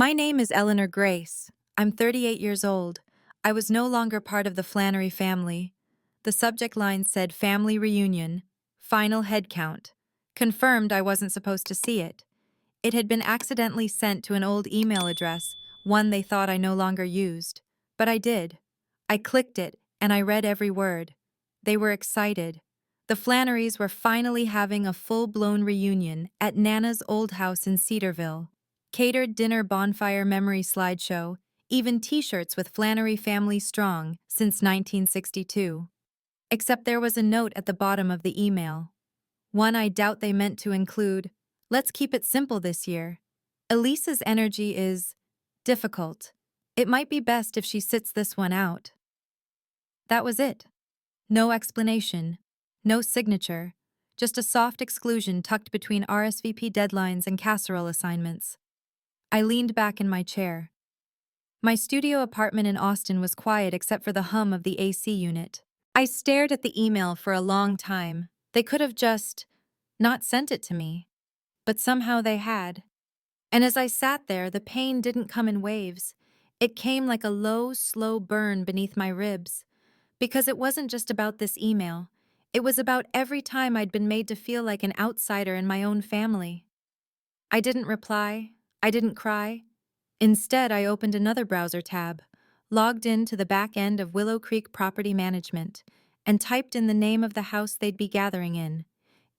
My name is Eleanor Grace. I'm 38 years old. I was no longer part of the Flannery family. The subject line said family reunion, final head count. Confirmed I wasn't supposed to see it. It had been accidentally sent to an old email address, one they thought I no longer used. But I did. I clicked it, and I read every word. They were excited. The Flannerys were finally having a full-blown reunion at Nana's old house in Cedarville. Catered dinner bonfire memory slideshow, even t-shirts with Flannery Family Strong since 1962. Except there was a note at the bottom of the email. One I doubt they meant to include, "Let's keep it simple this year. Elisa's energy is difficult. It might be best if she sits this one out." That was it. No explanation. No signature. Just a soft exclusion tucked between RSVP deadlines and casserole assignments. I leaned back in my chair. My studio apartment in Austin was quiet except for the hum of the AC unit. I stared at the email for a long time. They could have just not sent it to me. But somehow they had. And as I sat there, the pain didn't come in waves. It came like a low, slow burn beneath my ribs. Because it wasn't just about this email. It was about every time I'd been made to feel like an outsider in my own family. I didn't reply. I didn't cry. Instead, I opened another browser tab, logged in to the back end of Willow Creek Property Management, and typed in the name of the house they'd be gathering in.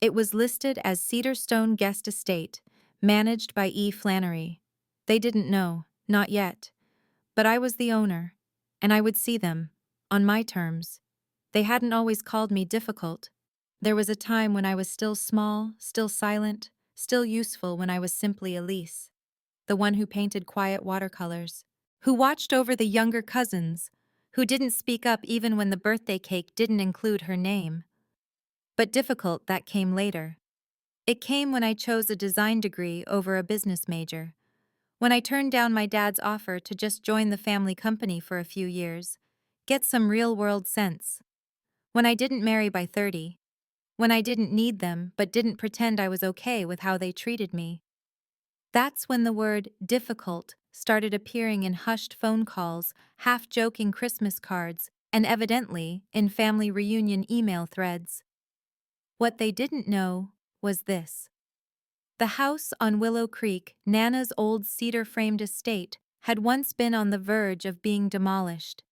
It was listed as Cedarstone Guest Estate, managed by E. Flannery. They didn't know, not yet. But I was the owner, and I would see them, on my terms. They hadn't always called me difficult. There was a time when I was still small, still silent, still useful when I was simply Elise, the one who painted quiet watercolors, who watched over the younger cousins, who didn't speak up even when the birthday cake didn't include her name. But difficult, that came later. It came when I chose a design degree over a business major, when I turned down my dad's offer to just join the family company for a few years, get some real-world sense, when I didn't marry by 30, when I didn't need them but didn't pretend I was okay with how they treated me. That's when the word difficult started appearing in hushed phone calls, half-joking Christmas cards, and evidently in family reunion email threads. What they didn't know was this. The house on Willow Creek, Nana's old cedar-framed estate, had once been on the verge of being demolished.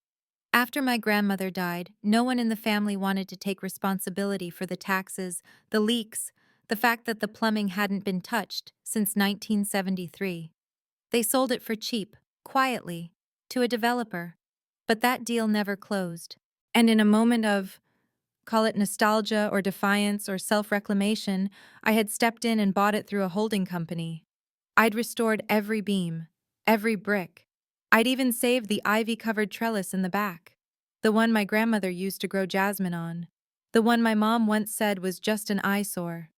After my grandmother died, no one in the family wanted to take responsibility for the taxes, the leaks, the fact that the plumbing hadn't been touched since 1973. They sold it for cheap, quietly, to a developer. But that deal never closed. And in a moment of, call it nostalgia or defiance or self-reclamation, I had stepped in and bought it through a holding company. I'd restored every beam, every brick. I'd even saved the ivy-covered trellis in the back, the one my grandmother used to grow jasmine on, the one my mom once said was just an eyesore.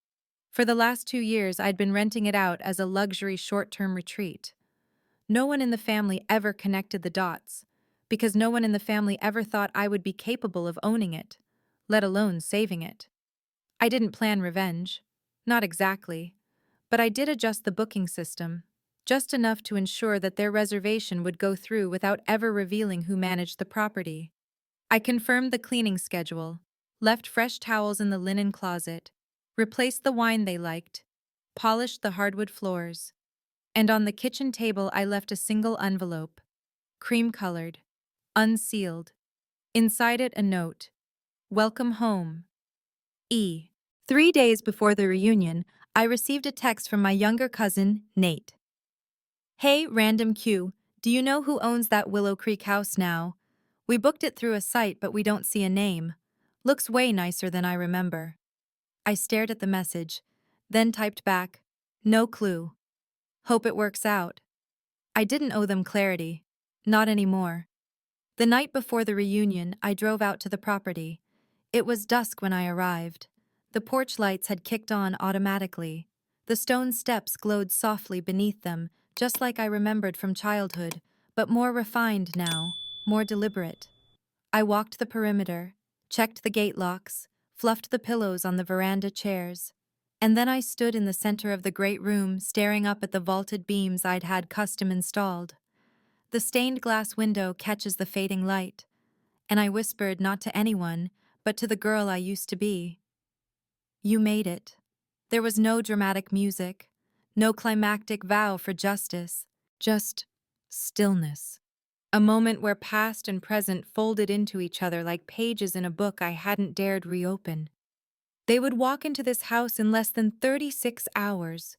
For the last 2 years, I'd been renting it out as a luxury short-term retreat. No one in the family ever connected the dots, because no one in the family ever thought I would be capable of owning it, let alone saving it. I didn't plan revenge. Not exactly. But I did adjust the booking system, just enough to ensure that their reservation would go through without ever revealing who managed the property. I confirmed the cleaning schedule, left fresh towels in the linen closet, replaced the wine they liked, polished the hardwood floors. And on the kitchen table I left a single envelope, cream-colored, unsealed. Inside it a note, "Welcome home. E." 3 days before the reunion, I received a text from my younger cousin, Nate. "Hey, random Q, do you know who owns that Willow Creek house now? We booked it through a site but we don't see a name. Looks way nicer than I remember." I stared at the message, then typed back, "No clue. Hope it works out." I didn't owe them clarity. Not anymore. The night before the reunion, I drove out to the property. It was dusk when I arrived. The porch lights had kicked on automatically. The stone steps glowed softly beneath them, just like I remembered from childhood, but more refined now, more deliberate. I walked the perimeter, checked the gate locks, fluffed the pillows on the veranda chairs. And then I stood in the center of the great room, staring up at the vaulted beams I'd had custom installed. The stained glass window catches the fading light, and I whispered not to anyone, but to the girl I used to be. You made it. There was no dramatic music, no climactic vow for justice, just stillness. A moment where past and present folded into each other like pages in a book I hadn't dared reopen. They would walk into this house in less than 36 hours.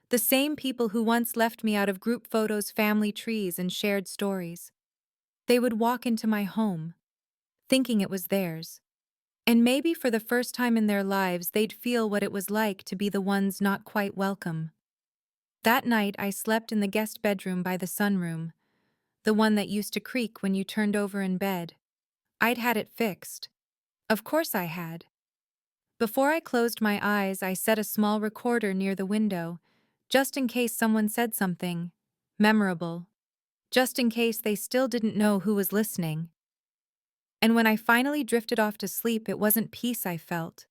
The same people who once left me out of group photos, family trees, and shared stories. They would walk into my home, thinking it was theirs. And maybe for the first time in their lives, they'd feel what it was like to be the ones not quite welcome. That night, I slept in the guest bedroom by the sunroom, the one that used to creak when you turned over in bed. I'd had it fixed. Of course I had. Before I closed my eyes, I set a small recorder near the window, just in case someone said something memorable, just in case they still didn't know who was listening. And when I finally drifted off to sleep, it wasn't peace I felt.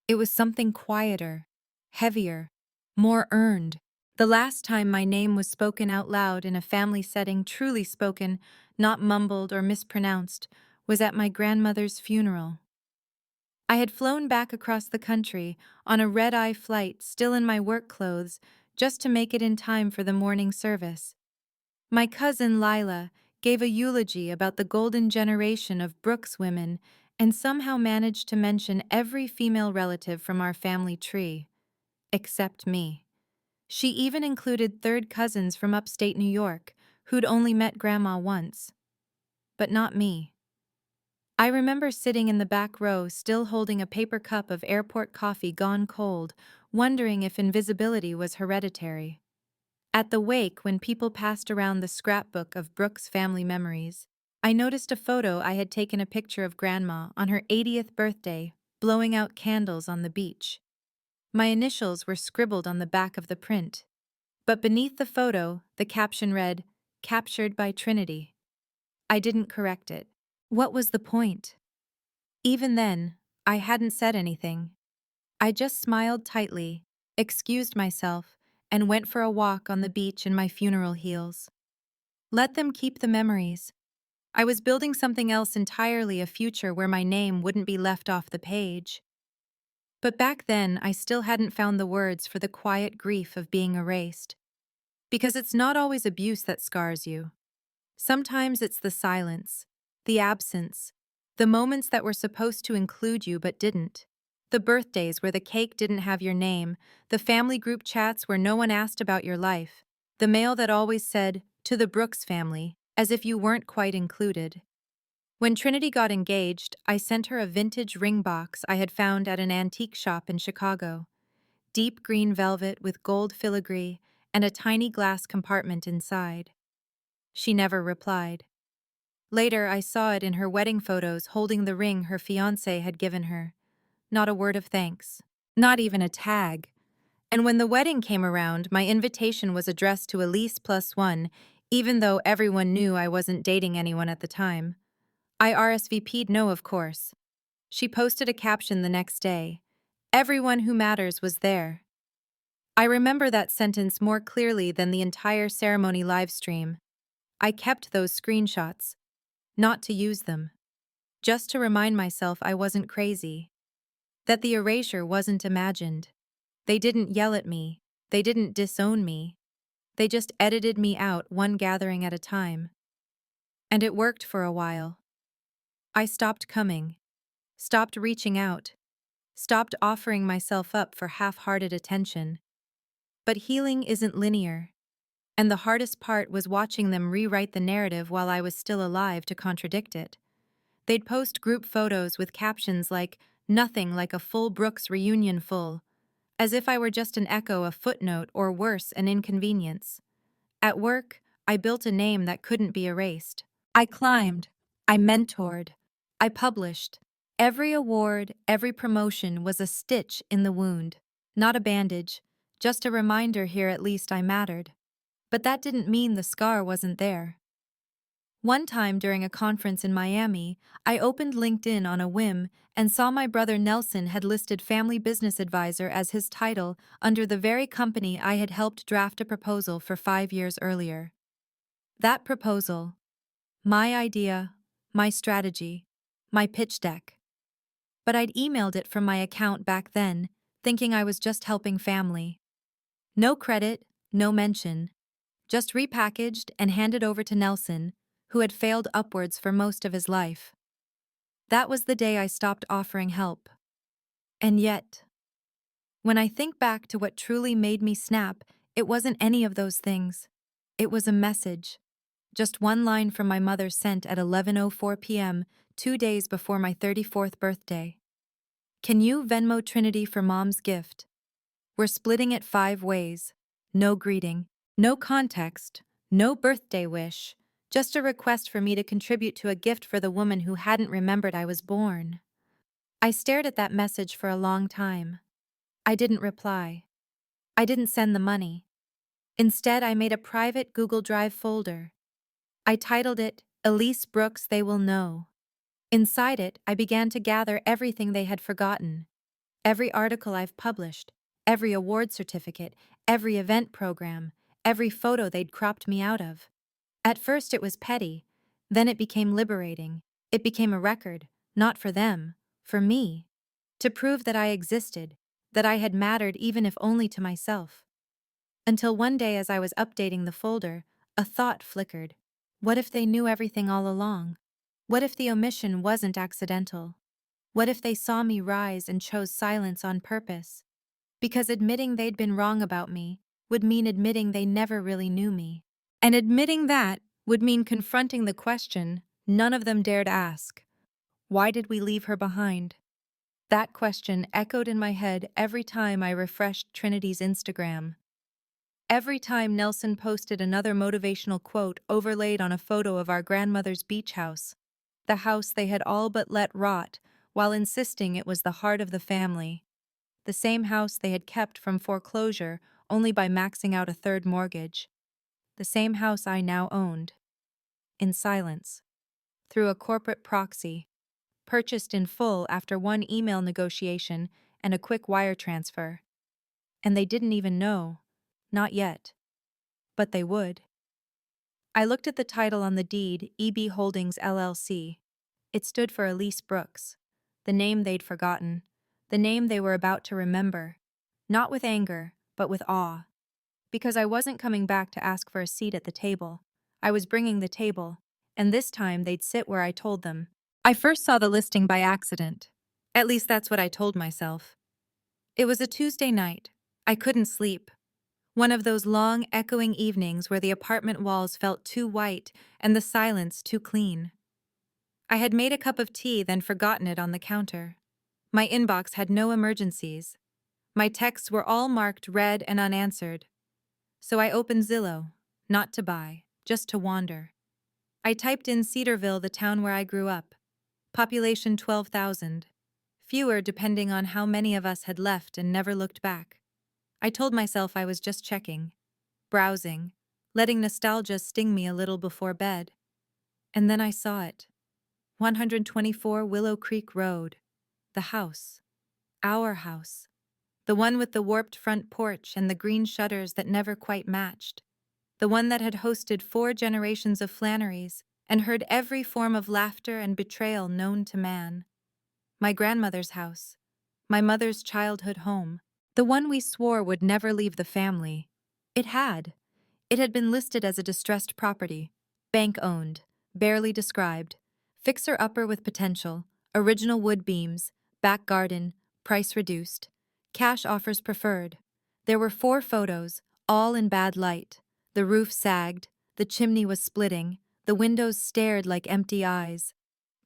It was something quieter, heavier, more earned. The last time my name was spoken out loud in a family setting, truly spoken, not mumbled or mispronounced, was at my grandmother's funeral. I had flown back across the country on a red-eye flight, still in my work clothes, just to make it in time for the morning service. My cousin Lila gave a eulogy about the golden generation of Brooks women and somehow managed to mention every female relative from our family tree, except me. She even included third cousins from upstate New York who'd only met Grandma once. But not me. I remember sitting in the back row, still holding a paper cup of airport coffee gone cold, wondering if invisibility was hereditary. At the wake, when people passed around the scrapbook of Brooks' family memories, I noticed a photo I had taken a picture of Grandma on her 80th birthday, blowing out candles on the beach. My initials were scribbled on the back of the print. But beneath the photo, the caption read, "Captured by Trinity." I didn't correct it. What was the point? Even then, I hadn't said anything. I just smiled tightly, excused myself, and went for a walk on the beach in my funeral heels. Let them keep the memories. I was building something else entirely, a future where my name wouldn't be left off the page. But back then, I still hadn't found the words for the quiet grief of being erased. Because it's not always abuse that scars you. Sometimes it's the silence, the absence, the moments that were supposed to include you but didn't. The birthdays where the cake didn't have your name, the family group chats where no one asked about your life, the mail that always said, "To the Brooks family," as if you weren't quite included. When Trinity got engaged, I sent her a vintage ring box I had found at an antique shop in Chicago. Deep green velvet with gold filigree and a tiny glass compartment inside. She never replied. Later, I saw it in her wedding photos holding the ring her fiancé had given her. Not a word of thanks. Not even a tag. And when the wedding came around, my invitation was addressed to Elise +1, even though everyone knew I wasn't dating anyone at the time. I RSVP'd no, of course. She posted a caption the next day. "Everyone who matters was there." I remember that sentence more clearly than the entire ceremony livestream. I kept those screenshots. Not to use them. Just to remind myself I wasn't crazy. That the erasure wasn't imagined. They didn't yell at me. They didn't disown me. They just edited me out one gathering at a time. And it worked for a while. I stopped coming. Stopped reaching out. Stopped offering myself up for half-hearted attention. But healing isn't linear. And the hardest part was watching them rewrite the narrative while I was still alive to contradict it. They'd post group photos with captions like, "Nothing like a full Brooks reunion full," as if I were just an echo, a footnote, or worse, an inconvenience. At work, I built a name that couldn't be erased. I climbed. I mentored. I published. Every award, every promotion was a stitch in the wound. Not a bandage, just a reminder here at least I mattered. But that didn't mean the scar wasn't there. One time during a conference in Miami, I opened LinkedIn on a whim and saw my brother Nelson had listed Family Business Advisor as his title under the very company I had helped draft a proposal for 5 years earlier. That proposal, my idea, my strategy, my pitch deck. But I'd emailed it from my account back then, thinking I was just helping family. No credit, no mention, just repackaged and handed over to Nelson, who had failed upwards for most of his life. That was the day I stopped offering help. And yet, when I think back to what truly made me snap, it wasn't any of those things. It was a message. Just one line from my mother sent at 11:04 p.m., 2 days before my 34th birthday. Can you Venmo Trinity for Mom's gift? We're splitting it 5 ways. No greeting, no context, no birthday wish, just a request for me to contribute to a gift for the woman who hadn't remembered I was born. I stared at that message for a long time. I didn't reply. I didn't send the money. Instead, I made a private Google Drive folder. I titled it, Elise Brooks They Will Know. Inside it, I began to gather everything they had forgotten. Every article I've published, every award certificate, every event program, every photo they'd cropped me out of. At first it was petty, then it became liberating. It became a record, not for them, for me. To prove that I existed, that I had mattered even if only to myself. Until one day as I was updating the folder, a thought flickered. What if they knew everything all along? What if the omission wasn't accidental? What if they saw me rise and chose silence on purpose? Because admitting they'd been wrong about me would mean admitting they never really knew me. And admitting that would mean confronting the question none of them dared ask. Why did we leave her behind? That question echoed in my head every time I refreshed Trinity's Instagram. Every time Nelson posted another motivational quote overlaid on a photo of our grandmother's beach house, the house they had all but let rot, while insisting it was the heart of the family. The same house they had kept from foreclosure only by maxing out a third mortgage. The same house I now owned. In silence. Through a corporate proxy. Purchased in full after one email negotiation and a quick wire transfer. And they didn't even know. Not yet. But they would. I looked at the title on the deed, EB Holdings LLC. It stood for Elise Brooks. The name they'd forgotten. The name they were about to remember. Not with anger, but with awe. Because I wasn't coming back to ask for a seat at the table. I was bringing the table, and this time they'd sit where I told them. I first saw the listing by accident. At least that's what I told myself. It was a Tuesday night. I couldn't sleep. One of those long, echoing evenings where the apartment walls felt too white and the silence too clean. I had made a cup of tea, then forgotten it on the counter. My inbox had no emergencies. My texts were all marked read and unanswered. So I opened Zillow, not to buy, just to wander. I typed in Cedarville, the town where I grew up. Population 12,000. Fewer depending on how many of us had left and never looked back. I told myself I was just checking, browsing, letting nostalgia sting me a little before bed. And then I saw it. 124 Willow Creek Road. The house. Our house. The one with the warped front porch and the green shutters that never quite matched. The one that had hosted 4 generations of Flannerys and heard every form of laughter and betrayal known to man. My grandmother's house. My mother's childhood home. The one we swore would never leave the family. It had. It had been listed as a distressed property. Bank-owned. Barely described. Fixer-upper with potential. Original wood beams. Back garden. Price reduced. Cash offers preferred. There were 4 photos, all in bad light. The roof sagged. The chimney was splitting. The windows stared like empty eyes.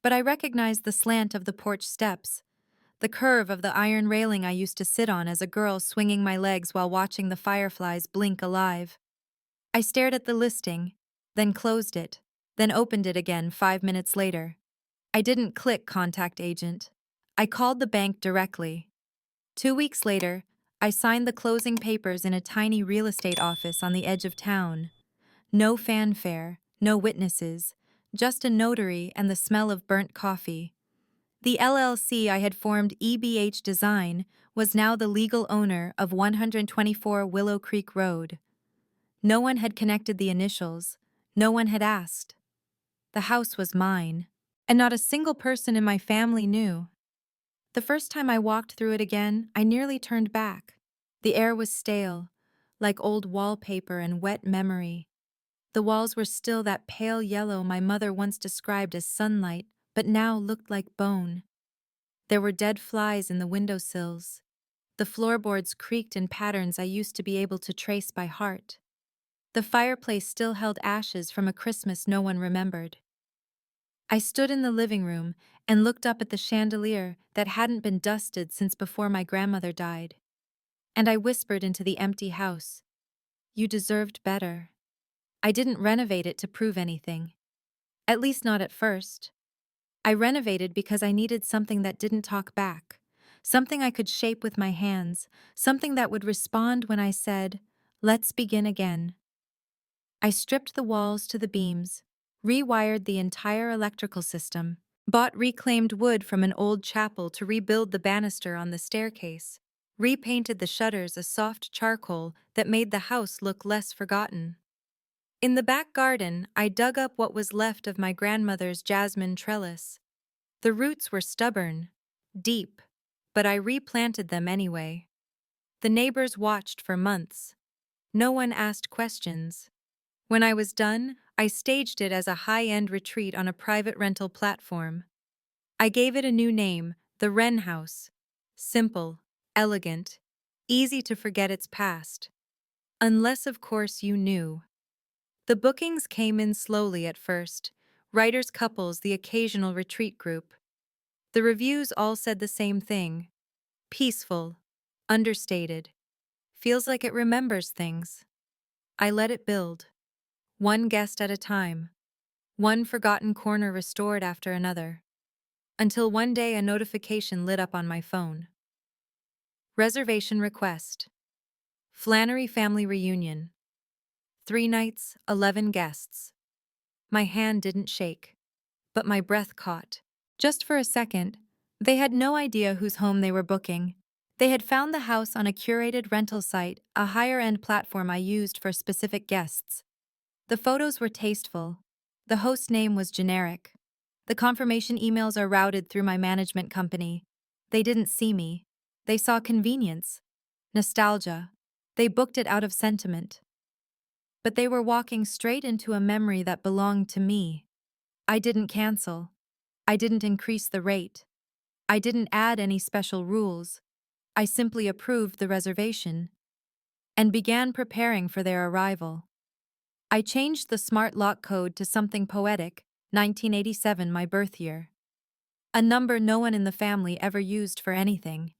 But I recognized the slant of the porch steps. The curve of the iron railing I used to sit on as a girl, swinging my legs while watching the fireflies blink alive. I stared at the listing, then closed it, then opened it again 5 minutes later. I didn't click contact agent. I called the bank directly. 2 weeks later, I signed the closing papers in a tiny real estate office on the edge of town. No fanfare, no witnesses, just a notary and the smell of burnt coffee. The LLC I had formed, EBH Design, was now the legal owner of 124 Willow Creek Road. No one had connected the initials. No one had asked. The house was mine, and not a single person in my family knew. The first time I walked through it again, I nearly turned back. The air was stale, like old wallpaper and wet memory. The walls were still that pale yellow my mother once described as sunlight, but now looked like bone. There were dead flies in the windowsills. The floorboards creaked in patterns I used to be able to trace by heart. The fireplace still held ashes from a Christmas no one remembered. I stood in the living room and looked up at the chandelier that hadn't been dusted since before my grandmother died. And I whispered into the empty house, "You deserved better." I didn't renovate it to prove anything. At least not at first. I renovated because I needed something that didn't talk back, something I could shape with my hands, something that would respond when I said, "Let's begin again." I stripped the walls to the beams, rewired the entire electrical system, bought reclaimed wood from an old chapel to rebuild the banister on the staircase, repainted the shutters a soft charcoal that made the house look less forgotten. In the back garden, I dug up what was left of my grandmother's jasmine trellis. The roots were stubborn, deep, but I replanted them anyway. The neighbors watched for months. No one asked questions. When I was done, I staged it as a high-end retreat on a private rental platform. I gave it a new name, the Wren House. Simple, elegant, easy to forget its past. Unless, of course, you knew. The bookings came in slowly at first, writers' couples, the occasional retreat group. The reviews all said the same thing. Peaceful, understated, feels like it remembers things. I let it build. One guest at a time. One forgotten corner restored after another. Until one day a notification lit up on my phone. Reservation request. Flannery family reunion. 3 nights, 11 guests. My hand didn't shake, but my breath caught. Just for a second, they had no idea whose home they were booking. They had found the house on a curated rental site, a higher-end platform I used for specific guests. The photos were tasteful. The host's name was generic. The confirmation emails are routed through my management company. They didn't see me. They saw convenience. Nostalgia. They booked it out of sentiment. But they were walking straight into a memory that belonged to me. I didn't cancel. I didn't increase the rate. I didn't add any special rules. I simply approved the reservation and began preparing for their arrival. I changed the smart lock code to something poetic, 1987, my birth year. A number no one in the family ever used for anything.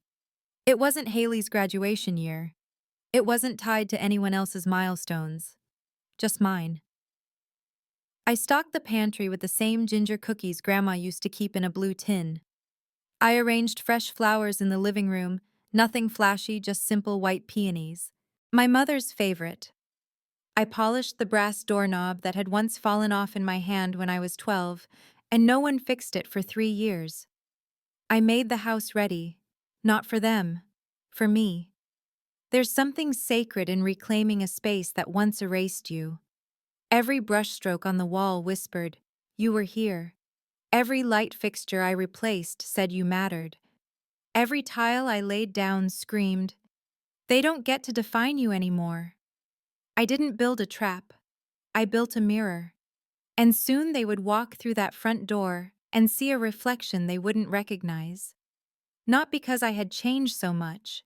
It wasn't Haley's graduation year. It wasn't tied to anyone else's milestones. Just mine. I stocked the pantry with the same ginger cookies Grandma used to keep in a blue tin. I arranged fresh flowers in the living room, nothing flashy, just simple white peonies. My mother's favorite. I polished the brass doorknob that had once fallen off in my hand when I was 12, and no one fixed it for 3 years. I made the house ready, not for them, for me. There's something sacred in reclaiming a space that once erased you. Every brushstroke on the wall whispered, "You were here." Every light fixture I replaced said you mattered. Every tile I laid down screamed, "They don't get to define you anymore." I didn't build a trap. I built a mirror. And soon they would walk through that front door and see a reflection they wouldn't recognize. Not because I had changed so much,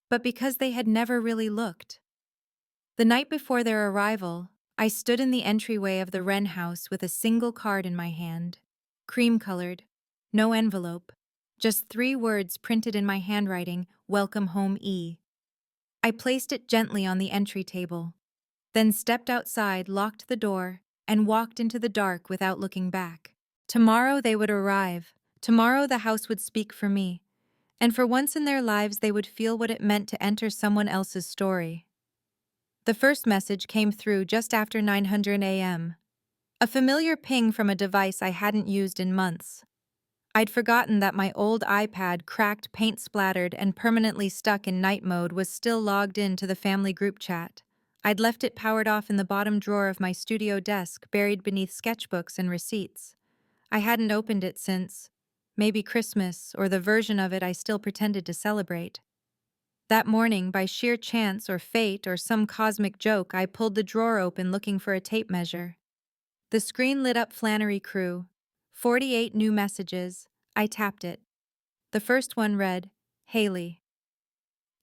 but because they had never really looked. The night before their arrival, I stood in the entryway of the Wren house with a single card in my hand. Cream-colored. No envelope. Just 3 words printed in my handwriting, "Welcome home, E." I placed it gently on the entry table, then stepped outside, locked the door, and walked into the dark without looking back. Tomorrow they would arrive. Tomorrow the house would speak for me. And for once in their lives they would feel what it meant to enter someone else's story. The first message came through just after 900 a.m. A familiar ping from a device I hadn't used in months. I'd forgotten that my old iPad, cracked, paint-splattered, and permanently stuck in night mode, was still logged in to the family group chat. I'd left it powered off in the bottom drawer of my studio desk, buried beneath sketchbooks and receipts. I hadn't opened it since, maybe Christmas, or the version of it I still pretended to celebrate. That morning, by sheer chance or fate or some cosmic joke, I pulled the drawer open looking for a tape measure. The screen lit up Flannery Crew. 48 new messages. I tapped it. The first one read, Haley.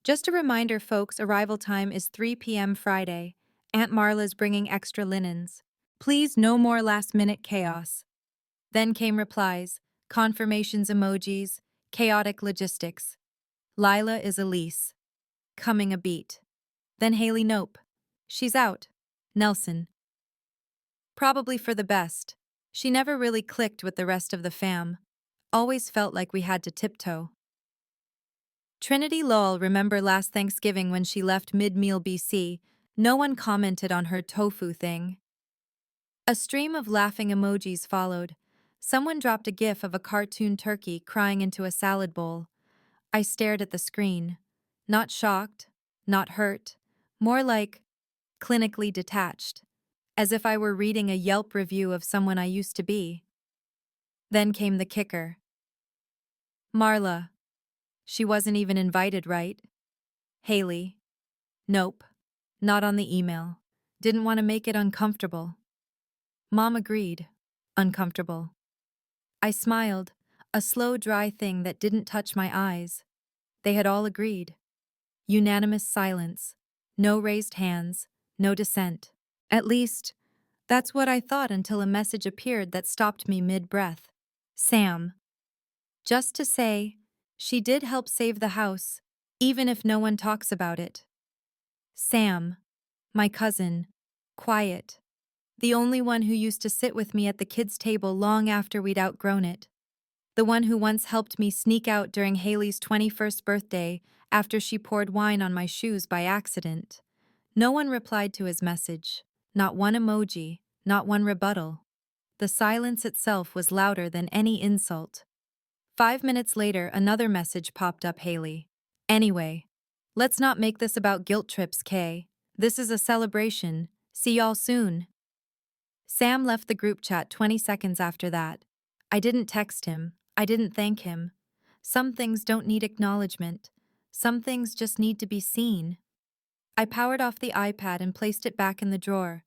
Just a reminder, folks, arrival time is 3 p.m. Friday. Aunt Marla's bringing extra linens. Please, no more last-minute chaos. Then came replies, confirmations emojis, chaotic logistics. Lila is Elise. Coming a beat. Then Haley, nope. She's out. Nelson. Probably for the best. She never really clicked with the rest of the fam. Always felt like we had to tiptoe. Trinity Lowell, remember last Thanksgiving when she left mid-meal BC, no one commented on her tofu thing. A stream of laughing emojis followed. Someone dropped a gif of a cartoon turkey crying into a salad bowl. I stared at the screen. Not shocked, not hurt, more like clinically detached, as if I were reading a Yelp review of someone I used to be. Then came the kicker. Marla. She wasn't even invited, right? Haley. Nope. Not on the email. Didn't want to make it uncomfortable. Mom agreed. Uncomfortable. I smiled, a slow, dry thing that didn't touch my eyes. They had all agreed. Unanimous silence. No raised hands. No dissent. At least, that's what I thought until a message appeared that stopped me mid-breath. Sam. Just to say, she did help save the house, even if no one talks about it. Sam. My cousin. Quiet. The only one who used to sit with me at the kids' table long after we'd outgrown it. The one who once helped me sneak out during Haley's 21st birthday after she poured wine on my shoes by accident. No one replied to his message. Not one emoji, not one rebuttal. The silence itself was louder than any insult. 5 minutes later, another message popped up. Haley. Anyway, let's not make this about guilt trips, Kay. This is a celebration. See y'all soon. Sam left the group chat 20 seconds after that. I didn't text him. I didn't thank him. Some things don't need acknowledgement. Some things just need to be seen. I powered off the iPad and placed it back in the drawer.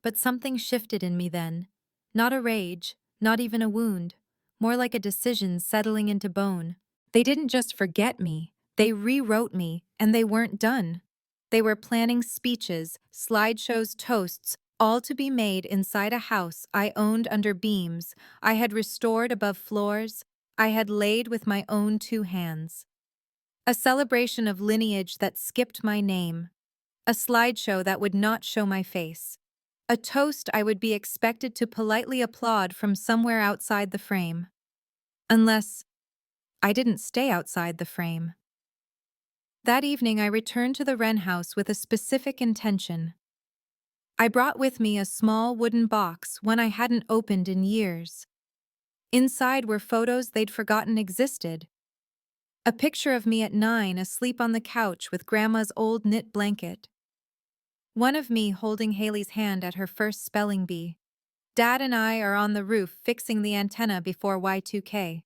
But something shifted in me then. Not a rage, not even a wound. More like a decision settling into bone. They didn't just forget me. They rewrote me, and they weren't done. They were planning speeches, slideshows, toasts, all to be made inside a house I owned under beams I had restored above floors I had laid with my own 2 hands. A celebration of lineage that skipped my name. A slideshow that would not show my face. A toast I would be expected to politely applaud from somewhere outside the frame. Unless I didn't stay outside the frame. That evening I returned to the Wren house with a specific intention. I brought with me a small wooden box, one I hadn't opened in years. Inside were photos they'd forgotten existed. A picture of me at 9 asleep on the couch with Grandma's old knit blanket. One of me holding Haley's hand at her first spelling bee. Dad and I are on the roof fixing the antenna before Y2K.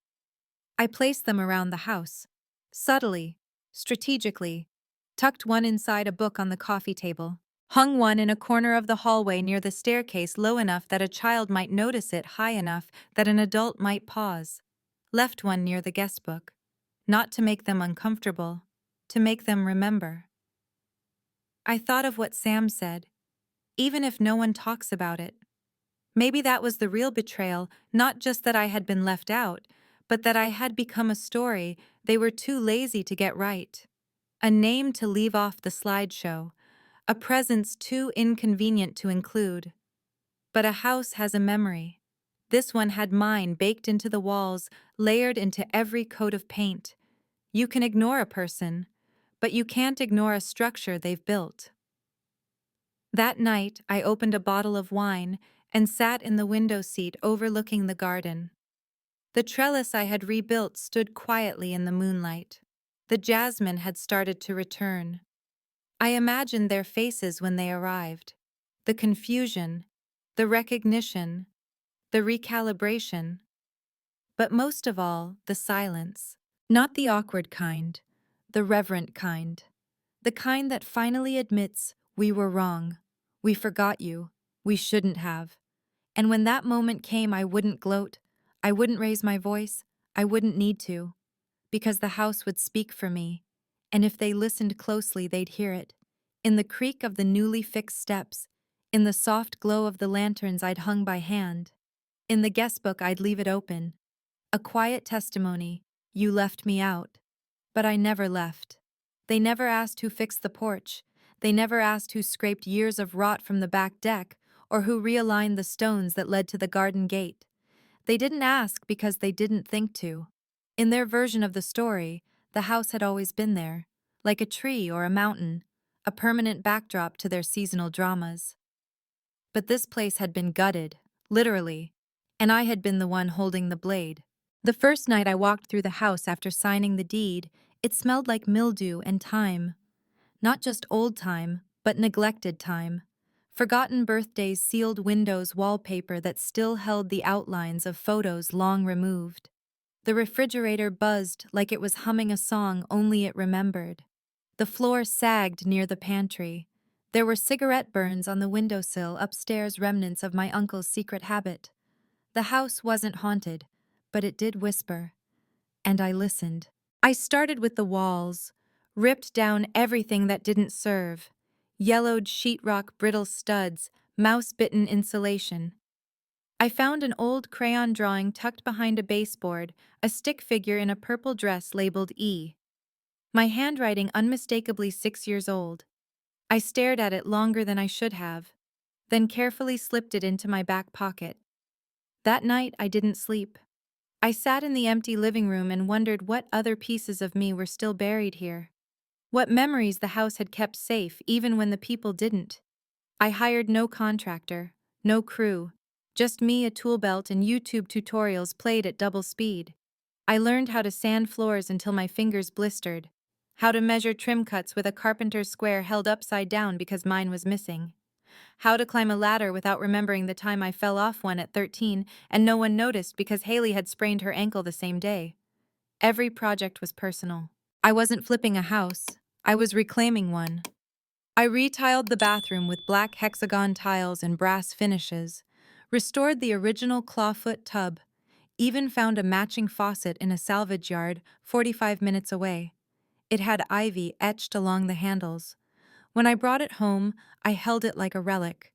I placed them around the house. Subtly, strategically. Tucked one inside a book on the coffee table. Hung one in a corner of the hallway near the staircase, low enough that a child might notice it, high enough that an adult might pause. Left one near the guest book. Not to make them uncomfortable, to make them remember. I thought of what Sam said, even if no one talks about it. Maybe that was the real betrayal, not just that I had been left out, but that I had become a story they were too lazy to get right. A name to leave off the slideshow. A presence too inconvenient to include. But a house has a memory. This one had mine baked into the walls, layered into every coat of paint. You can ignore a person, but you can't ignore a structure they've built. That night, I opened a bottle of wine and sat in the window seat overlooking the garden. The trellis I had rebuilt stood quietly in the moonlight. The jasmine had started to return. I imagined their faces when they arrived. The confusion, the recognition, the recalibration, but most of all, the silence. Not the awkward kind, the reverent kind. The kind that finally admits, we were wrong. We forgot you. We shouldn't have. And when that moment came, I wouldn't gloat. I wouldn't raise my voice. I wouldn't need to. Because the house would speak for me. And if they listened closely, they'd hear it. In the creak of the newly fixed steps. In the soft glow of the lanterns I'd hung by hand. In the guest book I'd leave it open. A quiet testimony, you left me out. But I never left. They never asked who fixed the porch. They never asked who scraped years of rot from the back deck, or who realigned the stones that led to the garden gate. They didn't ask because they didn't think to. In their version of the story, the house had always been there, like a tree or a mountain, a permanent backdrop to their seasonal dramas. But this place had been gutted, literally, and I had been the one holding the blade. The first night I walked through the house after signing the deed, it smelled like mildew and time. Not just old time, but neglected time. Forgotten birthdays, sealed windows, wallpaper that still held the outlines of photos long removed. The refrigerator buzzed like it was humming a song only it remembered. The floor sagged near the pantry. There were cigarette burns on the windowsill, upstairs remnants of my uncle's secret habit. The house wasn't haunted, but it did whisper. And I listened. I started with the walls, ripped down everything that didn't serve. Yellowed sheetrock brittle studs, mouse-bitten insulation. I found an old crayon drawing tucked behind a baseboard, a stick figure in a purple dress labeled E. My handwriting unmistakably 6 years old. I stared at it longer than I should have, then carefully slipped it into my back pocket. That night I didn't sleep. I sat in the empty living room and wondered what other pieces of me were still buried here. What memories the house had kept safe even when the people didn't. I hired no contractor, no crew, just me, a tool belt, and YouTube tutorials played at double speed. I learned how to sand floors until my fingers blistered, how to measure trim cuts with a carpenter's square held upside down because mine was missing, how to climb a ladder without remembering the time I fell off one at 13 and no one noticed because Haley had sprained her ankle the same day. Every project was personal. I wasn't flipping a house, I was reclaiming one. I retiled the bathroom with black hexagon tiles and brass finishes, restored the original clawfoot tub, even found a matching faucet in a salvage yard 45 minutes away. It had ivy etched along the handles. When I brought it home, I held it like a relic,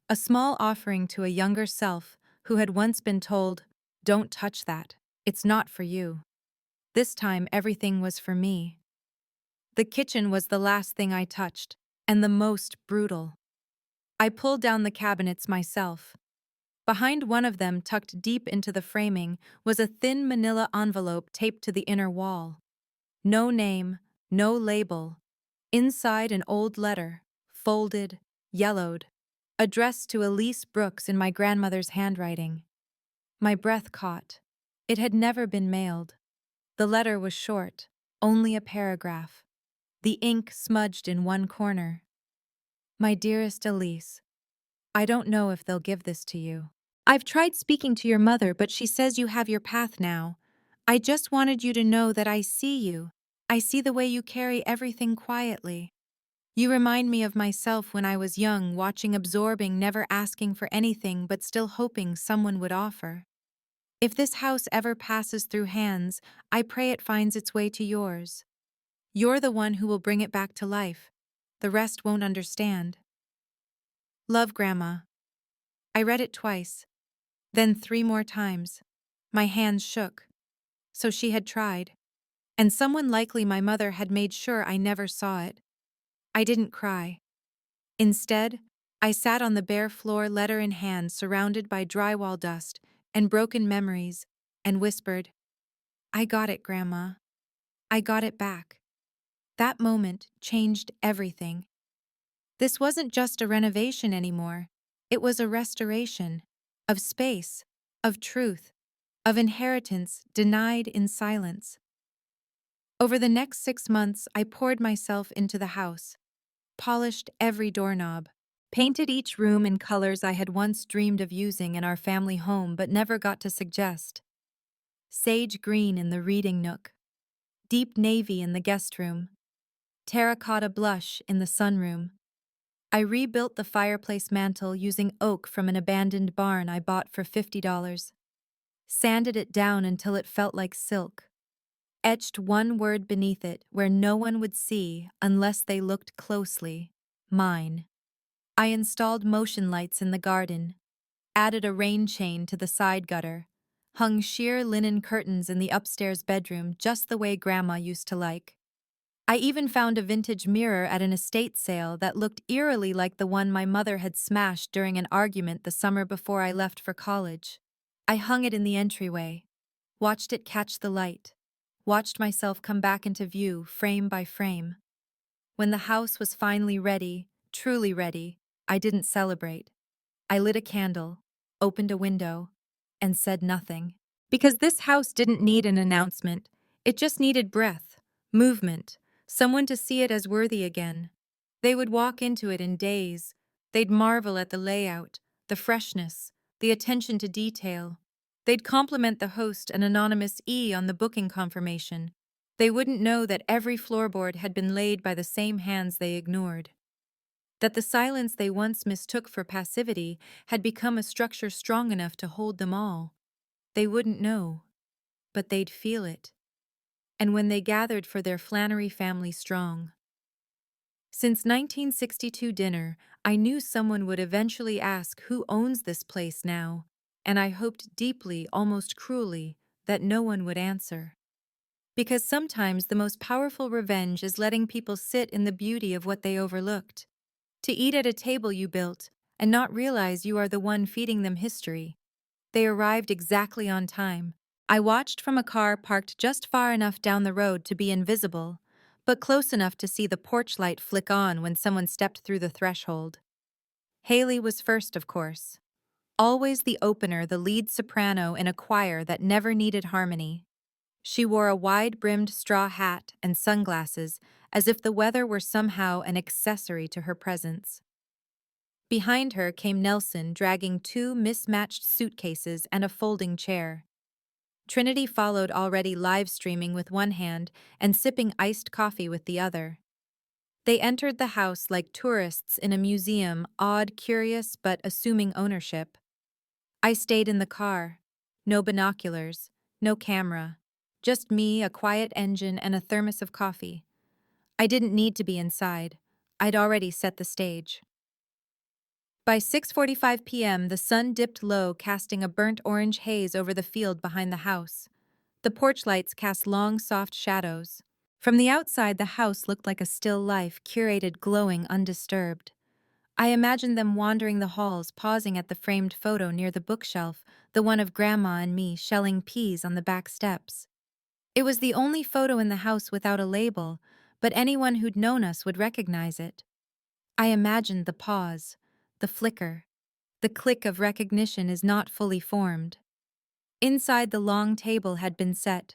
a small offering to a younger self who had once been told, "Don't touch that, it's not for you." This time everything was for me. The kitchen was the last thing I touched, and the most brutal. I pulled down the cabinets myself. Behind one of them, tucked deep into the framing, was a thin manila envelope taped to the inner wall. No name, no label. Inside, an old letter, folded, yellowed, addressed to Elise Brooks in my grandmother's handwriting. My breath caught. It had never been mailed. The letter was short, only a paragraph. The ink smudged in one corner. My dearest Elise, I don't know if they'll give this to you. I've tried speaking to your mother, but she says you have your path now. I just wanted you to know that I see you. I see the way you carry everything quietly. You remind me of myself when I was young, watching, absorbing, never asking for anything but still hoping someone would offer. If this house ever passes through hands, I pray it finds its way to yours. You're the one who will bring it back to life. The rest won't understand. Love, Grandma. I read it twice, then 3 more times. My hands shook. So she had tried. And someone, likely my mother, had made sure I never saw it. I didn't cry. Instead, I sat on the bare floor, letter in hand, surrounded by drywall dust and broken memories, and whispered, "I got it, Grandma. I got it back." That moment changed everything. This wasn't just a renovation anymore. It was a restoration of space, of truth, of inheritance denied in silence. Over the next 6 months, I poured myself into the house, polished every doorknob, painted each room in colors I had once dreamed of using in our family home but never got to suggest. Sage green in the reading nook, deep navy in the guest room, terracotta blush in the sunroom. I rebuilt the fireplace mantel using oak from an abandoned barn I bought for $50, sanded it down until it felt like silk, etched one word beneath it where no one would see unless they looked closely: mine. I installed motion lights in the garden, added a rain chain to the side gutter, hung sheer linen curtains in the upstairs bedroom just the way Grandma used to like. I even found a vintage mirror at an estate sale that looked eerily like the one my mother had smashed during an argument the summer before I left for college. I hung it in the entryway, watched it catch the light, watched myself come back into view frame by frame. When the house was finally ready, truly ready, I didn't celebrate. I lit a candle, opened a window, and said nothing. Because this house didn't need an announcement. It just needed breath, movement, someone to see it as worthy again. They would walk into it in days. They'd marvel at the layout, the freshness, the attention to detail. They'd compliment the host an anonymous E on the booking confirmation. They wouldn't know that every floorboard had been laid by the same hands they ignored. That the silence they once mistook for passivity had become a structure strong enough to hold them all. They wouldn't know, but they'd feel it. And when they gathered for their Flannery family strong. Since 1962 dinner, I knew someone would eventually ask who owns this place now, and I hoped deeply, almost cruelly, that no one would answer. Because sometimes the most powerful revenge is letting people sit in the beauty of what they overlooked. To eat at a table you built, and not realize you are the one feeding them history. They arrived exactly on time. I watched from a car parked just far enough down the road to be invisible, but close enough to see the porch light flick on when someone stepped through the threshold. Haley was first, of course. Always the opener, the lead soprano in a choir that never needed harmony. She wore a wide-brimmed straw hat and sunglasses, as if the weather were somehow an accessory to her presence. Behind her came Nelson, dragging two mismatched suitcases and a folding chair. Trinity followed, already live-streaming with one hand and sipping iced coffee with the other. They entered the house like tourists in a museum, awed, curious, but assuming ownership. I stayed in the car. No binoculars, no camera. Just me, a quiet engine, and a thermos of coffee. I didn't need to be inside. I'd already set the stage. By 6:45 p.m., the sun dipped low, casting a burnt orange haze over the field behind the house. The porch lights cast long, soft shadows. From the outside, the house looked like a still life, curated, glowing, undisturbed. I imagined them wandering the halls, pausing at the framed photo near the bookshelf, the one of Grandma and me shelling peas on the back steps. It was the only photo in the house without a label, but anyone who'd known us would recognize it. I imagined the pause, the flicker. The click of recognition is not fully formed. Inside, the long table had been set.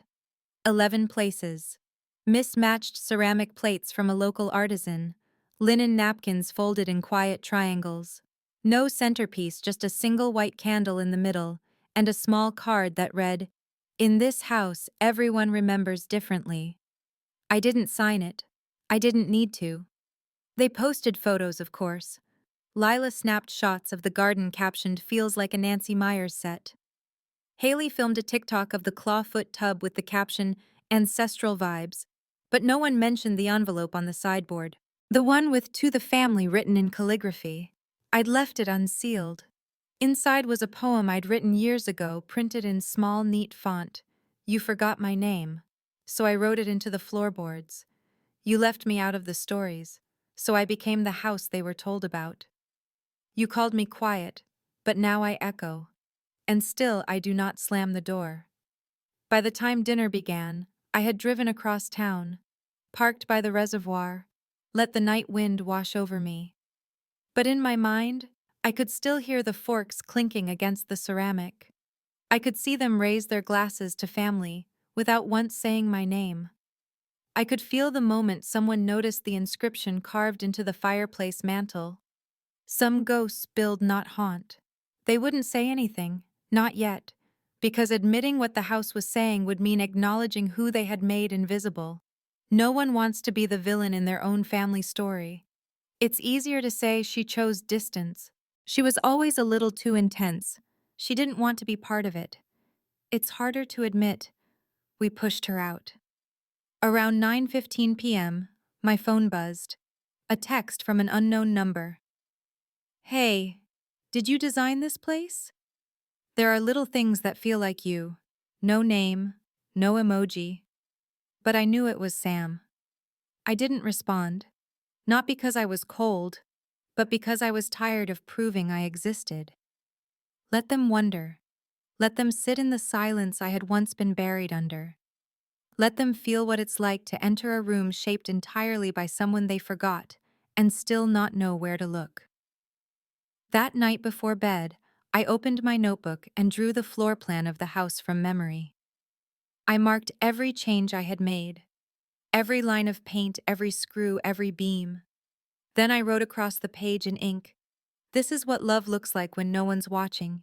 11 places. Mismatched ceramic plates from a local artisan. Linen napkins folded in quiet triangles. No centerpiece, just a single white candle in the middle, and a small card that read, "In this house, everyone remembers differently." I didn't sign it. I didn't need to. They posted photos, of course. Lila snapped shots of the garden captioned "Feels like a Nancy Meyers set." Haley filmed a TikTok of the clawfoot tub with the caption "Ancestral Vibes," but no one mentioned the envelope on the sideboard. The one with "To the Family" written in calligraphy. I'd left it unsealed. Inside was a poem I'd written years ago, printed in small, neat font. "You forgot my name, so I wrote it into the floorboards. You left me out of the stories, so I became the house they were told about. You called me quiet, but now I echo, and still I do not slam the door." By the time dinner began, I had driven across town, parked by the reservoir, let the night wind wash over me. But in my mind, I could still hear the forks clinking against the ceramic. I could see them raise their glasses to family, without once saying my name. I could feel the moment someone noticed the inscription carved into the fireplace mantel. Some ghosts build, not haunt. They wouldn't say anything, not yet, because admitting what the house was saying would mean acknowledging who they had made invisible. No one wants to be the villain in their own family story. It's easier to say she chose distance. She was always a little too intense. She didn't want to be part of it. It's harder to admit we pushed her out. Around 9:15 p.m., my phone buzzed. A text from an unknown number. Hey, did you design this place? There are little things that feel like you. No name, no emoji. But I knew it was Sam. I didn't respond. Not because I was cold, but because I was tired of proving I existed. Let them wonder. Let them sit in the silence I had once been buried under. Let them feel what it's like to enter a room shaped entirely by someone they forgot and still not know where to look. That night before bed, I opened my notebook and drew the floor plan of the house from memory. I marked every change I had made, every line of paint, every screw, every beam. Then I wrote across the page in ink, "This is what love looks like when no one's watching."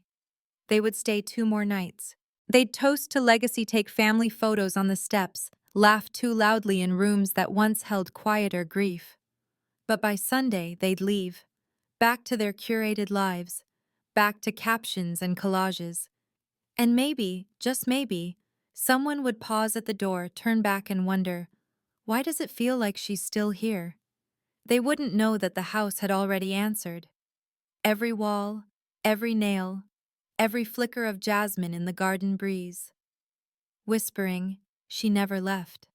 They would stay 2 more nights. They'd toast to legacy, take family photos on the steps, laugh too loudly in rooms that once held quieter grief. But by Sunday, they'd leave, back to their curated lives, back to captions and collages. And maybe, just maybe, someone would pause at the door, turn back and wonder, why does it feel like she's still here? They wouldn't know that the house had already answered. Every wall, every nail, every flicker of jasmine in the garden breeze. Whispering, she never left.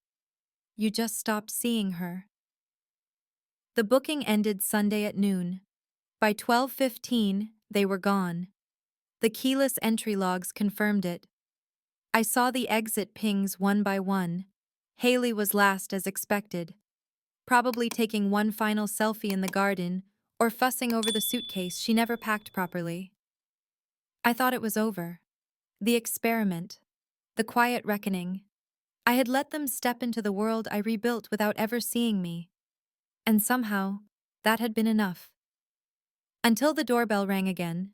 You just stopped seeing her. The booking ended Sunday at noon. By 12:15, they were gone. The keyless entry logs confirmed it. I saw the exit pings one by one. Haley was last as expected, probably taking one final selfie in the garden or fussing over the suitcase she never packed properly. I thought it was over. The experiment. The quiet reckoning. I had let them step into the world I rebuilt without ever seeing me. And somehow, that had been enough. Until the doorbell rang again.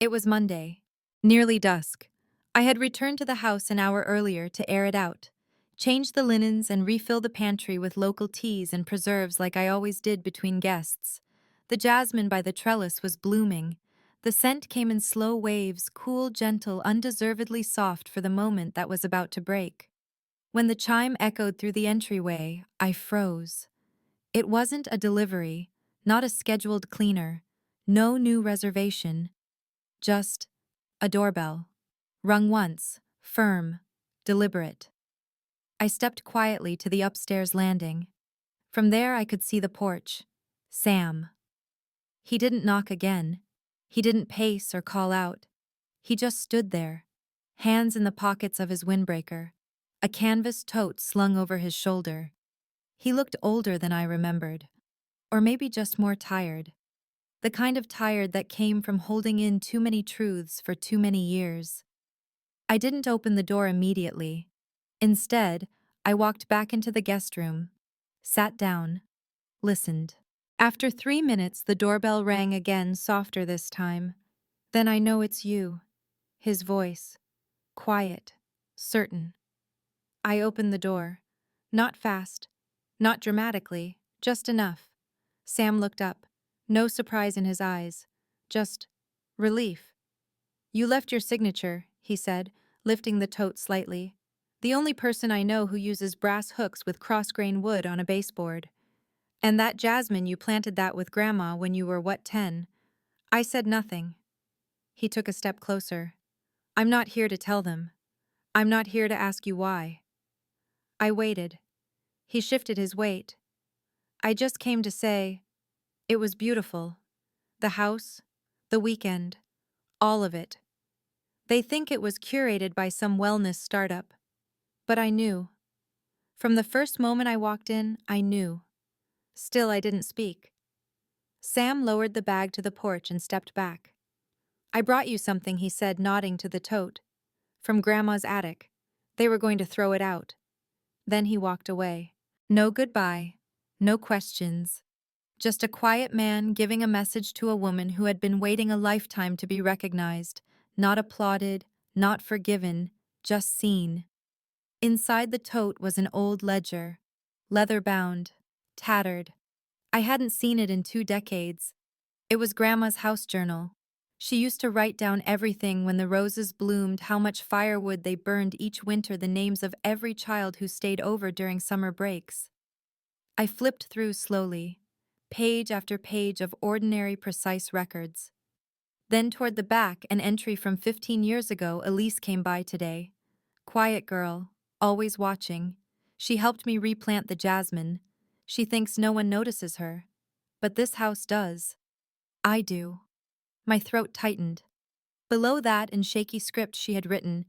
It was Monday, nearly dusk. I had returned to the house an hour earlier to air it out, change the linens and refill the pantry with local teas and preserves like I always did between guests. The jasmine by the trellis was blooming. The scent came in slow waves, cool, gentle, undeservedly soft for the moment that was about to break. When the chime echoed through the entryway, I froze. It wasn't a delivery, not a scheduled cleaner, no new reservation, just a doorbell. Rung once, firm, deliberate. I stepped quietly to the upstairs landing. From there I could see the porch. Sam. He didn't knock again. He didn't pace or call out. He just stood there, hands in the pockets of his windbreaker, a canvas tote slung over his shoulder. He looked older than I remembered, or maybe just more tired. The kind of tired that came from holding in too many truths for too many years. I didn't open the door immediately. Instead, I walked back into the guest room, sat down, listened. After 3 minutes, the doorbell rang again, softer this time. "Then I know it's you." His voice, quiet, certain. I opened the door. Not fast, not dramatically, just enough. Sam looked up, no surprise in his eyes, just relief. "You left your signature," he said, lifting the tote slightly. "The only person I know who uses brass hooks with cross-grain wood on a baseboard. And that jasmine, you planted that with Grandma when you were, 10? I said nothing. He took a step closer. "I'm not here to tell them. I'm not here to ask you why." I waited. He shifted his weight. "I just came to say, it was beautiful. The house, the weekend, all of it. They think it was curated by some wellness startup. But I knew. From the first moment I walked in, I knew. Still, I didn't speak. Sam lowered the bag to the porch and stepped back. I brought you something, he said, nodding to the tote. From Grandma's attic. They were going to throw it out. Then he walked away. No goodbye. No questions. Just a quiet man giving a message to a woman who had been waiting a lifetime to be recognized, not applauded, not forgiven, just seen. Inside the tote was an old ledger, leather-bound, tattered. I hadn't seen it in 2 decades. It was Grandma's house journal. She used to write down everything when the roses bloomed, how much firewood they burned each winter, the names of every child who stayed over during summer breaks. I flipped through slowly, page after page of ordinary, precise records. Then toward the back, an entry from 15 years ago. Elise came by today. Quiet girl, always watching. She helped me replant the jasmine. She thinks no one notices her. But this house does. I do. My throat tightened. Below that, in shaky script, she had written,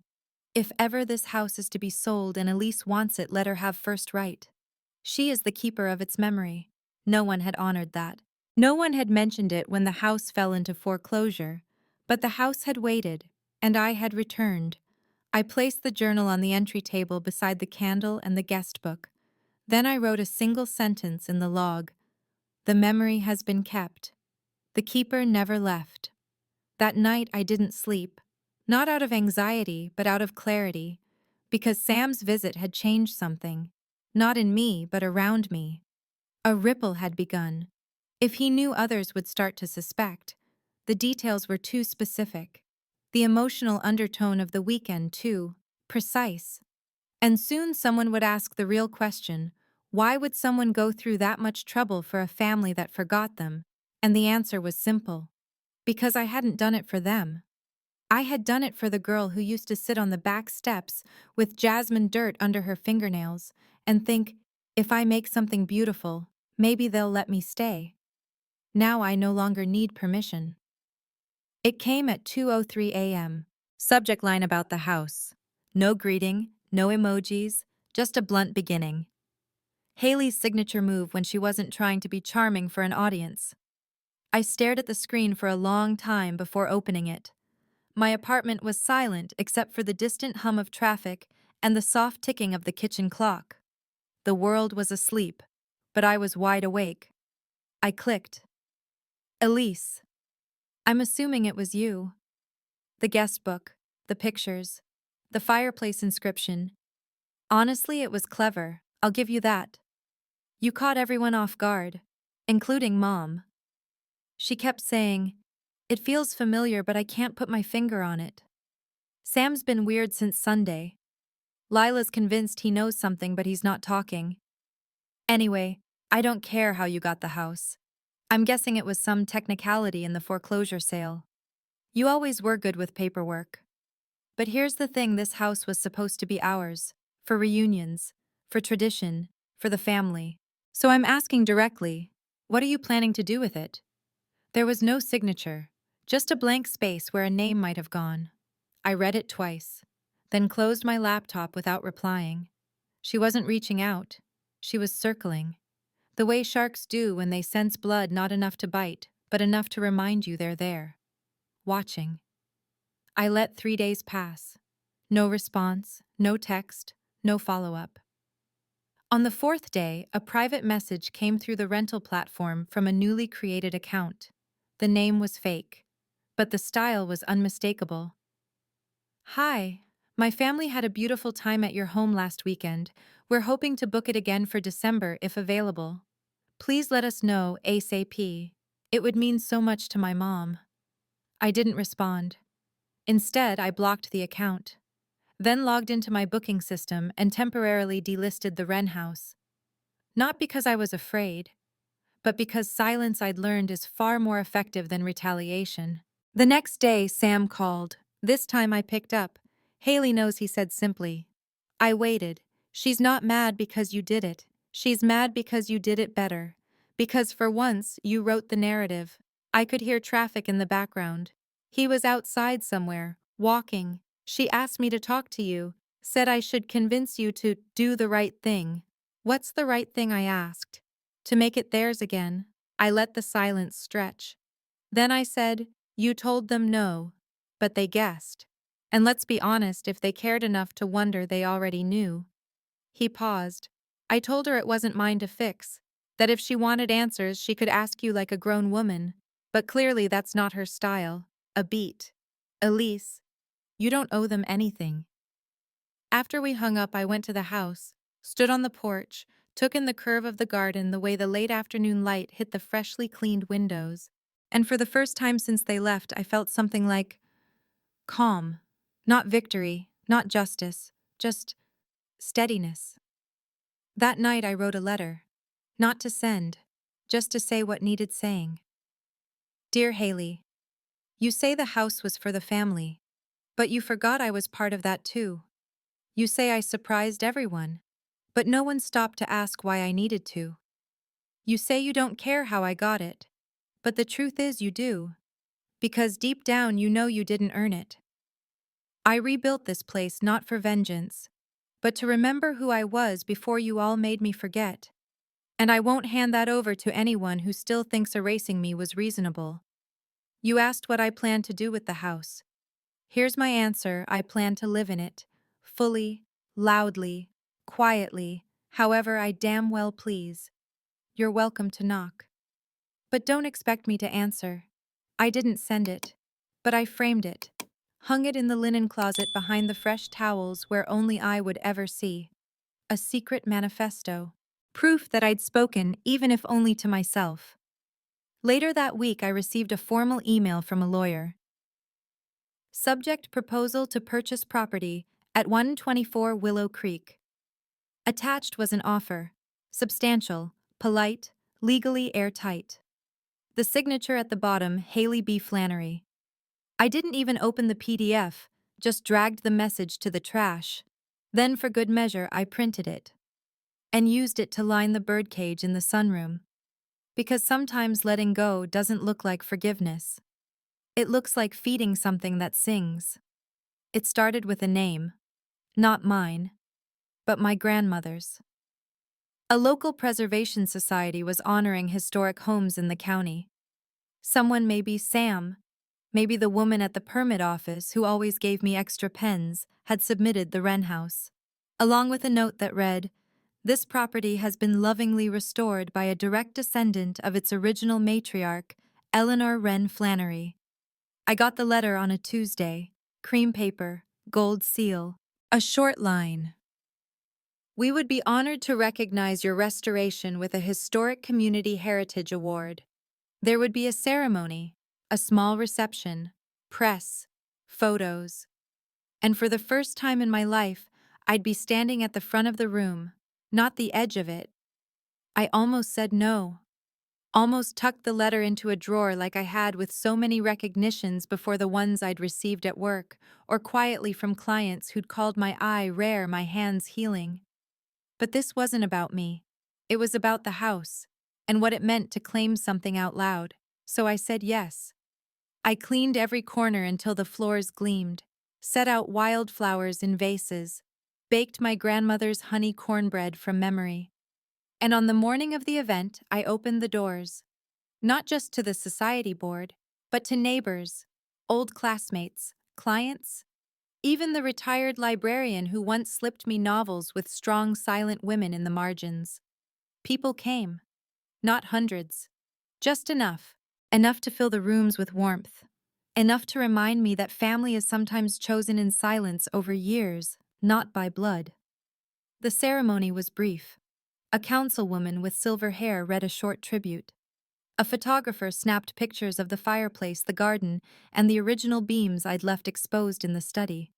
"If ever this house is to be sold and Elise wants it, let her have first right. She is the keeper of its memory." No one had honored that. No one had mentioned it when the house fell into foreclosure, but the house had waited, and I had returned. I placed the journal on the entry table beside the candle and the guest book. Then I wrote a single sentence in the log. The memory has been kept. The keeper never left. That night I didn't sleep, not out of anxiety, but out of clarity, because Sam's visit had changed something, not in me, but around me. A ripple had begun. If he knew, others would start to suspect. The details were too specific. The emotional undertone of the weekend, too, precise. And soon someone would ask the real question, why would someone go through that much trouble for a family that forgot them? And the answer was simple. Because I hadn't done it for them. I had done it for the girl who used to sit on the back steps with jasmine dirt under her fingernails and think, if I make something beautiful, maybe they'll let me stay. Now I no longer need permission. It came at 2:03 a.m. Subject line about the house. No greeting, no emojis, just a blunt beginning. Haley's signature move when she wasn't trying to be charming for an audience. I stared at the screen for a long time before opening it. My apartment was silent except for the distant hum of traffic and the soft ticking of the kitchen clock. The world was asleep, but I was wide awake. I clicked. Elise. I'm assuming it was you. The guest book, the pictures, the fireplace inscription. Honestly, it was clever, I'll give you that. You caught everyone off guard, including Mom. She kept saying, "It feels familiar, but I can't put my finger on it." Sam's been weird since Sunday. Lila's convinced he knows something, but he's not talking. Anyway, I don't care how you got the house. I'm guessing it was some technicality in the foreclosure sale. You always were good with paperwork. But here's the thing, this house was supposed to be ours. For reunions. For tradition. For the family. So I'm asking directly, what are you planning to do with it? There was no signature. Just a blank space where a name might have gone. I read it twice. Then closed my laptop without replying. She wasn't reaching out. She was circling. The way sharks do when they sense blood, not enough to bite, but enough to remind you they're there. Watching. I let 3 days pass. No response, no text, no follow-up. On the 4th day, a private message came through the rental platform from a newly created account. The name was fake, but the style was unmistakable. Hi, my family had a beautiful time at your home last weekend. We're hoping to book it again for December if available. Please let us know ASAP. It would mean so much to my mom. I didn't respond. Instead, I blocked the account. Then logged into my booking system and temporarily delisted the Wren house. Not because I was afraid, but because silence, I'd learned, is far more effective than retaliation. The next day, Sam called. This time I picked up. "Haley knows," he said simply. I waited. "She's not mad because you did it. She's mad because you did it better. Because for once, you wrote the narrative." I could hear traffic in the background. He was outside somewhere, walking. "She asked me to talk to you, said I should convince you to do the right thing." "What's the right thing?" I asked. "To make it theirs again." I let the silence stretch. Then I said, "You told them no, but they guessed. And let's be honest, if they cared enough to wonder, they already knew." He paused. "I told her it wasn't mine to fix, that if she wanted answers, she could ask you like a grown woman. But clearly that's not her style. A beat. Elise, you don't owe them anything." After we hung up, I went to the house, stood on the porch, took in the curve of the garden, the way the late afternoon light hit the freshly cleaned windows. And for the first time since they left, I felt something like calm. Not victory, not justice, just steadiness. That night I wrote a letter. Not to send, just to say what needed saying. Dear Haley, you say the house was for the family, but you forgot I was part of that too. You say I surprised everyone, but no one stopped to ask why I needed to. You say you don't care how I got it, but the truth is you do, because deep down you know you didn't earn it. I rebuilt this place not for vengeance, but to remember who I was before you all made me forget. And I won't hand that over to anyone who still thinks erasing me was reasonable. You asked what I plan to do with the house. Here's my answer: I plan to live in it, fully, loudly, quietly, however I damn well please. You're welcome to knock. But don't expect me to answer. I didn't send it, but I framed it, hung it in the linen closet behind the fresh towels where only I would ever see. A secret manifesto. Proof that I'd spoken, even if only to myself. Later that week, I received a formal email from a lawyer. Subject: proposal to purchase property at 124 Willow Creek. Attached was an offer. Substantial, polite, legally airtight. The signature at the bottom: Haley B. Flannery. I didn't even open the PDF, just dragged the message to the trash. Then, for good measure, I printed it and used it to line the birdcage in the sunroom. Because sometimes letting go doesn't look like forgiveness. It looks like feeding something that sings. It started with a name. Not mine, but my grandmother's. A local preservation society was honoring historic homes in the county. Someone, maybe Sam, maybe the woman at the permit office who always gave me extra pens, had submitted the Wren house, along with a note that read, "This property has been lovingly restored by a direct descendant of its original matriarch, Eleanor Wren Flannery." I got the letter on a Tuesday, cream paper, gold seal, a short line. "We would be honored to recognize your restoration with a Historic Community Heritage Award. There would be a ceremony, a small reception, press, photos. And for the first time in my life, I'd be standing at the front of the room, not the edge of it." I almost said no. Almost tucked the letter into a drawer like I had with so many recognitions before the ones I'd received at work, or quietly from clients who'd called my eye rare, my hands healing. But this wasn't about me. It was about the house, and what it meant to claim something out loud. So I said yes. I cleaned every corner until the floors gleamed, set out wildflowers in vases, baked my grandmother's honey cornbread from memory. And on the morning of the event, I opened the doors. Not just to the society board, but to neighbors, old classmates, clients, even the retired librarian who once slipped me novels with strong, silent women in the margins. People came. Not hundreds. Just enough. Enough to fill the rooms with warmth. Enough to remind me that family is sometimes chosen in silence over years, not by blood. The ceremony was brief. A councilwoman with silver hair read a short tribute. A photographer snapped pictures of the fireplace, the garden, and the original beams I'd left exposed in the study.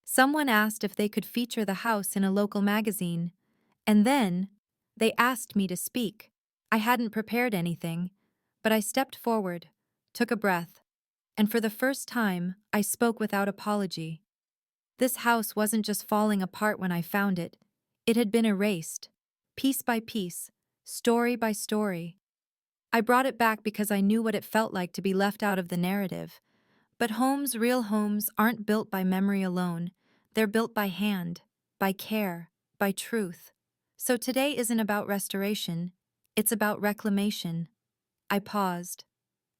Someone asked if they could feature the house in a local magazine. And then, they asked me to speak. I hadn't prepared anything, but I stepped forward, took a breath, and for the first time, I spoke without apology. This house wasn't just falling apart when I found it. It had been erased, piece by piece, story by story. I brought it back because I knew what it felt like to be left out of the narrative. But homes, real homes, aren't built by memory alone. They're built by hand, by care, by truth. So today isn't about restoration, it's about reclamation. I paused.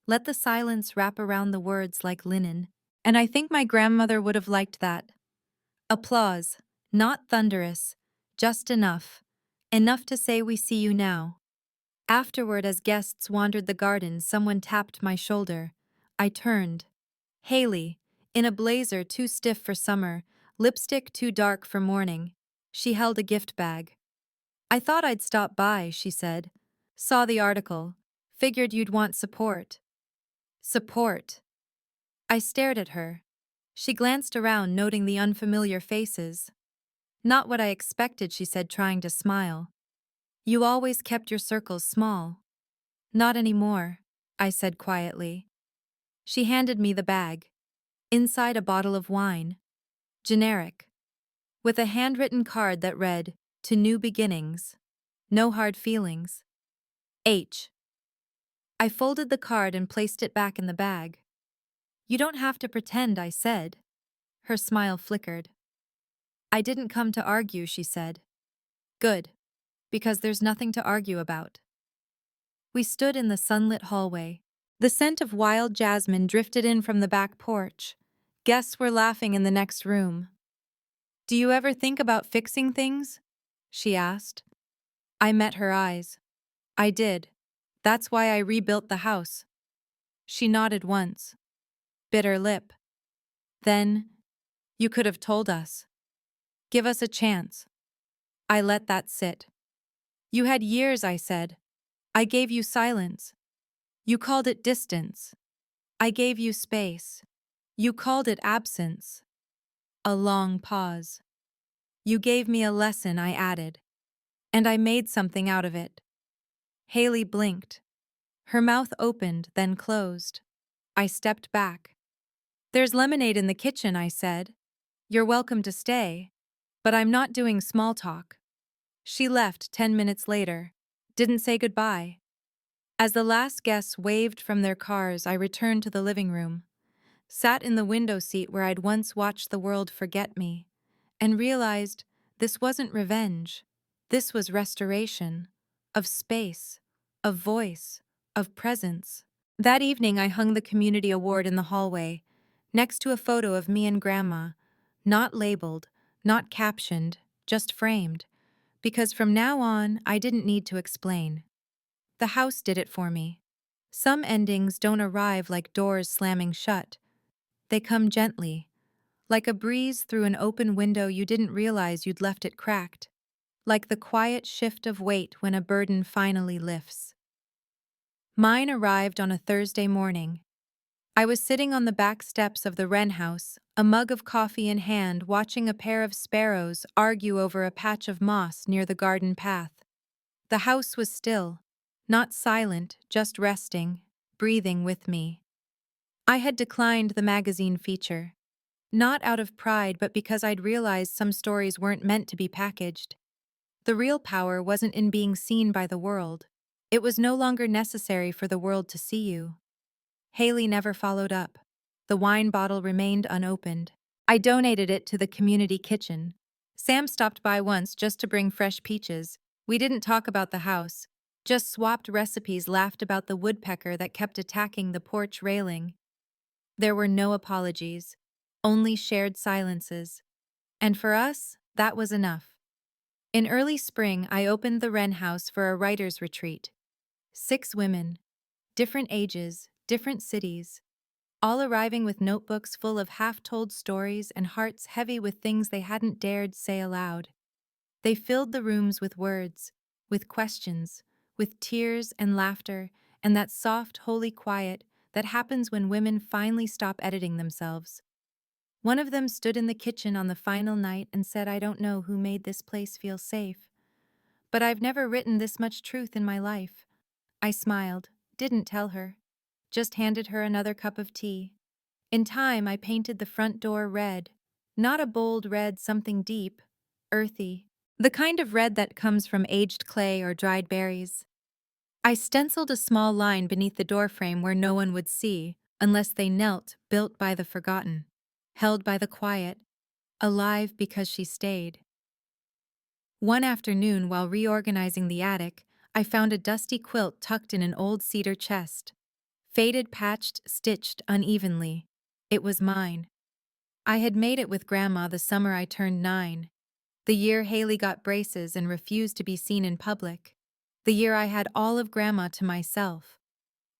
Let the silence wrap around the words like linen. And I think my grandmother would have liked that. Applause. Not thunderous. Just enough. Enough to say we see you now. Afterward, as guests wandered the garden, someone tapped my shoulder. I turned. Haley, in a blazer too stiff for summer, lipstick too dark for morning. She held a gift bag. I thought I'd stop by, she said. Saw the article. Figured you'd want support. Support. I stared at her. She glanced around, noting the unfamiliar faces. Not what I expected, she said, trying to smile. You always kept your circles small. Not anymore, I said quietly. She handed me the bag. Inside a bottle of wine. Generic. With a handwritten card that read, "To new beginnings. No hard feelings. H." I folded the card and placed it back in the bag. You don't have to pretend, I said. Her smile flickered. I didn't come to argue, she said. Good. Because there's nothing to argue about. We stood in the sunlit hallway. The scent of wild jasmine drifted in from the back porch. Guests were laughing in the next room. Do you ever think about fixing things? She asked. I met her eyes. I did. That's why I rebuilt the house. She nodded once. Bit her lip. Then, you could have told us. Give us a chance. I let that sit. You had years, I said. I gave you silence. You called it distance. I gave you space. You called it absence. A long pause. You gave me a lesson, I added. And I made something out of it. Haley blinked. Her mouth opened, then closed. I stepped back. There's lemonade in the kitchen, I said. You're welcome to stay. But I'm not doing small talk. She left 10 minutes later. Didn't say goodbye. As the last guests waved from their cars, I returned to the living room. Sat in the window seat where I'd once watched the world forget me, and realized this wasn't revenge. This was restoration. Of space. Of voice. Of presence. That evening I hung the community award in the hallway, next to a photo of me and Grandma, not labeled, not captioned, just framed, because from now on I didn't need to explain. The house did it for me. Some endings don't arrive like doors slamming shut. They come gently, like a breeze through an open window you didn't realize you'd left it cracked, like the quiet shift of weight when a burden finally lifts. Mine arrived on a Thursday morning. I was sitting on the back steps of the Wren house, a mug of coffee in hand, watching a pair of sparrows argue over a patch of moss near the garden path. The house was still, not silent, just resting, breathing with me. I had declined the magazine feature. Not out of pride, but because I'd realized some stories weren't meant to be packaged. The real power wasn't in being seen by the world. It was no longer necessary for the world to see you. Haley never followed up. The wine bottle remained unopened. I donated it to the community kitchen. Sam stopped by once just to bring fresh peaches. We didn't talk about the house, just swapped recipes, laughed about the woodpecker that kept attacking the porch railing. There were no apologies, only shared silences. And for us, that was enough. In early spring, I opened the Wren house for a writer's retreat. 6 women, different ages, different cities, all arriving with notebooks full of half-told stories and hearts heavy with things they hadn't dared say aloud. They filled the rooms with words, with questions, with tears and laughter, and that soft, holy quiet that happens when women finally stop editing themselves. One of them stood in the kitchen on the final night and said, I don't know who made this place feel safe, but I've never written this much truth in my life. I smiled, didn't tell her, just handed her another cup of tea. In time, I painted the front door red, not a bold red, something deep, earthy, the kind of red that comes from aged clay or dried berries. I stenciled a small line beneath the doorframe where no one would see, unless they knelt, built by the forgotten, held by the quiet, alive because she stayed. One afternoon, while reorganizing the attic, I found a dusty quilt tucked in an old cedar chest. Faded, patched, stitched unevenly. It was mine. I had made it with Grandma the summer I turned 9. The year Haley got braces and refused to be seen in public. The year I had all of Grandma to myself.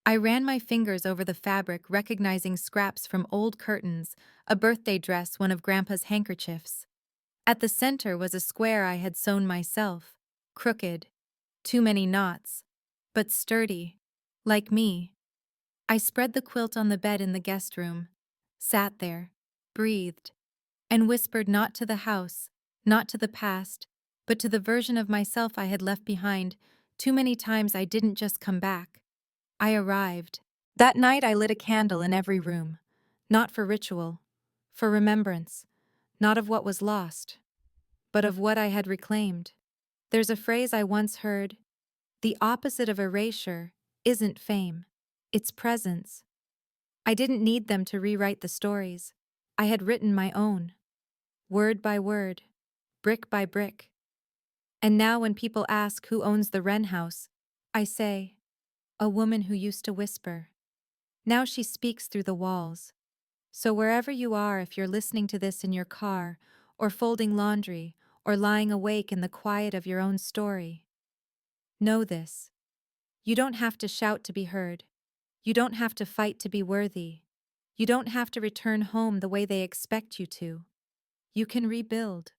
I ran my fingers over the fabric, recognizing scraps from old curtains, a birthday dress, one of Grandpa's handkerchiefs. At the center was a square I had sewn myself, crooked, too many knots, but sturdy, like me. I spread the quilt on the bed in the guest room, sat there, breathed, and whispered not to the house, not to the past, but to the version of myself I had left behind. Too many times I didn't just come back. I arrived. That night I lit a candle in every room, not for ritual, for remembrance, not of what was lost, but of what I had reclaimed. There's a phrase I once heard: the opposite of erasure isn't fame, it's presence. I didn't need them to rewrite the stories. I had written my own, word by word, brick by brick. And now when people ask who owns the Wren house, I say, a woman who used to whisper. Now she speaks through the walls. So wherever you are, if you're listening to this in your car, or folding laundry, or lying awake in the quiet of your own story, know this. You don't have to shout to be heard. You don't have to fight to be worthy. You don't have to return home the way they expect you to. You can rebuild.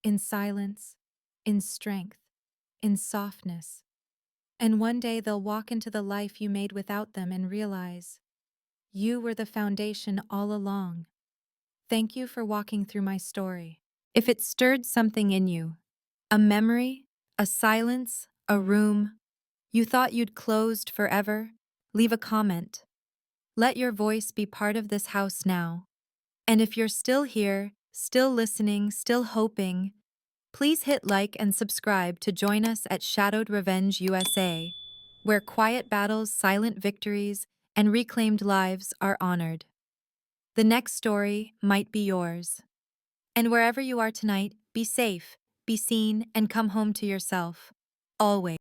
In silence, in strength, in softness. And one day they'll walk into the life you made without them and realize you were the foundation all along. Thank you for walking through my story. If it stirred something in you, a memory, a silence, a room you thought you'd closed forever, leave a comment. Let your voice be part of this house now. And if you're still here, still listening, still hoping, please hit like and subscribe to join us at Shadowed Revenge USA, where quiet battles, silent victories, and reclaimed lives are honored. The next story might be yours. And wherever you are tonight, be safe, be seen, and come home to yourself. Always.